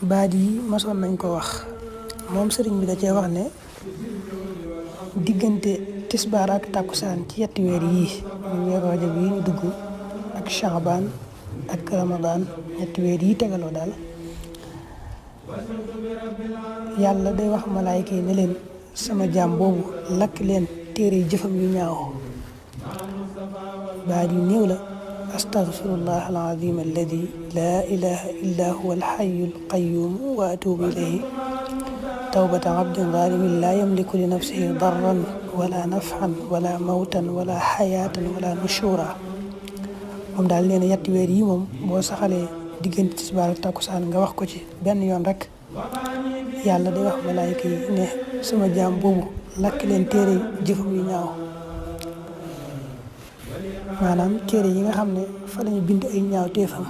baat yi masoon nañ ko wax moom sëriñ bi da cee wax ne diggante tisbaar ak takkusaan ci yetti weer yii muy weeru rajab yi ñu dugg ak Shaabaan ak Ramadaan ñetti weer yi tegaloo daal yàlla day wax malaayka yi ne leen sama jaam boobu lakk leen téere jëfam yu ñaaw baat yu néew la astaghfirullah alazim alladi laa ilaha illa huwa alxayu alqayum wa atubu ilayhi tawbata abdin zalimin laa yamliku li nafsihi darran wala nafan wala mawtan wala xayaatan wala nushura moom daal nee na yetti weer yi moom boo saxalee diggante tisbaar ak takkusaan nga wax ko ci benn yoon rek yàlla day wax malaayka yi ne sama jaam boobu lakk leen téere jëfam yu ñaaw maanaam téere yi nga xam ne fa lañu bind ay ñaaw téefam